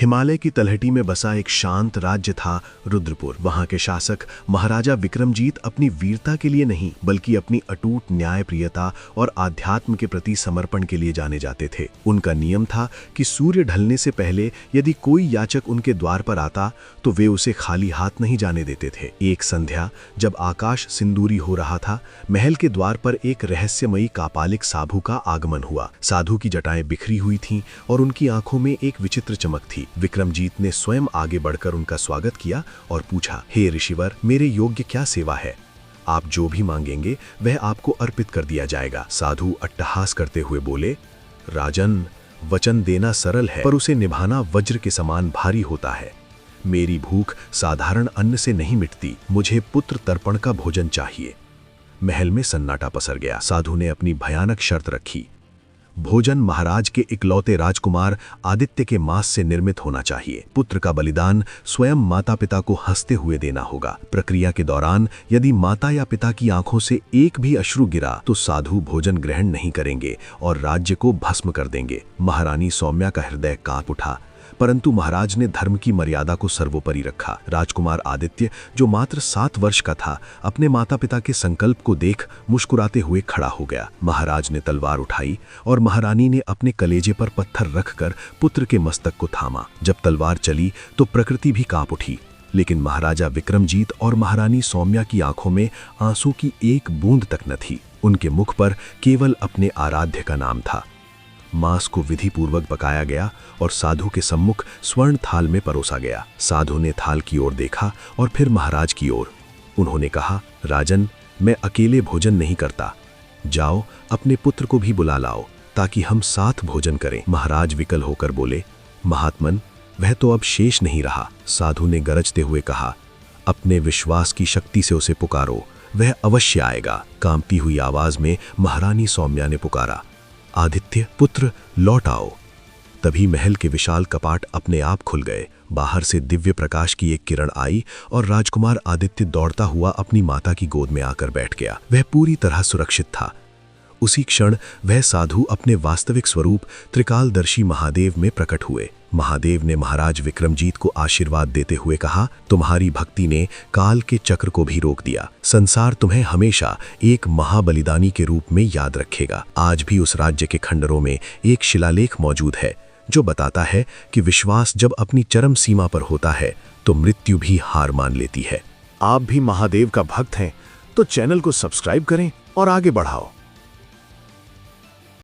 हिमालय की तलहटी में बसा एक शांत राज्य था रुद्रपुर। वहां के शासक महाराजा विक्रमजीत अपनी वीरता के लिए नहीं बल्कि अपनी अटूट न्यायप्रियता और आध्यात्म के प्रति समर्पण के लिए जाने जाते थे। उनका नियम था कि सूर्य ढलने से पहले यदि कोई याचक उनके द्वार पर आता तो वे उसे खाली हाथ नहीं जाने देते थे। एक संध्या जब आकाश सिंदूरी हो रहा था, महल के द्वार पर एक रहस्यमयी कापालिक साधु का आगमन हुआ। साधु की जटाएं बिखरी हुई थीं और उनकी आंखों में एक विचित्र चमक थी। विक्रमजीत ने स्वयं आगे बढ़कर उनका स्वागत किया और पूछा, हे ऋषिवर, मेरे योग्य क्या सेवा है? आप जो भी मांगेंगे वह आपको अर्पित कर दिया जाएगा। साधु अट्टहास करते हुए बोले, राजन, वचन देना सरल है पर उसे निभाना वज्र के समान भारी होता है। मेरी भूख साधारण अन्न से नहीं मिटती, मुझे पुत्र तर्पण का भोजन चाहिए। महल में सन्नाटा पसर गया। साधु ने अपनी भयानक शर्त रखी, भोजन महाराज के इकलौते राजकुमार आदित्य के मांस से निर्मित होना चाहिए। पुत्र का बलिदान स्वयं माता पिता को हंसते हुए देना होगा। प्रक्रिया के दौरान यदि माता या पिता की आंखों से एक भी अश्रु गिरा तो साधु भोजन ग्रहण नहीं करेंगे और राज्य को भस्म कर देंगे। महारानी सौम्या का हृदय कांप उठा, परंतु महाराज ने धर्म की मर्यादा को सर्वोपरि रखा। राजकुमार आदित्य, जो मात्र 7 वर्ष का था, अपने माता पिता के संकल्प को देख मुस्कुराते हुए खड़ा हो गया। महाराज ने तलवार उठाई और महारानी ने अपने कलेजे पर पत्थर रखकर पुत्र के मस्तक को थामा। जब तलवार चली तो प्रकृति भी कांप उठी, लेकिन महाराजा विक्रमजीत और महारानी सौम्या की आंखों में आंसू की एक बूंद तक न थी। उनके मुख पर केवल अपने आराध्य का नाम था। मांस को विधि पूर्वक पकाया गया और साधु के सम्मुख स्वर्ण थाल में परोसा गया। साधु ने थाल की ओर देखा और फिर महाराज की ओर। उन्होंने कहा, राजन, मैं अकेले भोजन नहीं करता, जाओ अपने पुत्र को भी बुला लाओ ताकि हम साथ भोजन करें। महाराज विकल होकर बोले, महात्मन, वह तो अब शेष नहीं रहा। साधु ने गरजते हुए कहा, अपने विश्वास की शक्ति से उसे पुकारो, वह अवश्य आएगा। कांपती हुई आवाज में महारानी सौम्या ने पुकारा, आदित्य पुत्र, लौट आओ। तभी महल के विशाल कपाट अपने आप खुल गए। बाहर से दिव्य प्रकाश की एक किरण आई और राजकुमार आदित्य दौड़ता हुआ अपनी माता की गोद में आकर बैठ गया। वह पूरी तरह सुरक्षित था। उसी क्षण वह साधु अपने वास्तविक स्वरूप त्रिकालदर्शी महादेव में प्रकट हुए। महादेव ने महाराज विक्रमजीत को आशीर्वाद देते हुए कहा, तुम्हारी भक्ति ने काल के चक्र को भी रोक दिया। संसार तुम्हें हमेशा एक महाबलिदानी के रूप में याद रखेगा। आज भी उस राज्य के खंडरों में एक शिलालेख मौजूद है जो बताता है कि विश्वास जब अपनी चरम सीमा पर होता है तो मृत्यु भी हार मान लेती है। आप भी महादेव का भक्त हैं तो चैनल को सब्सक्राइब करें और आगे बढ़ाओ।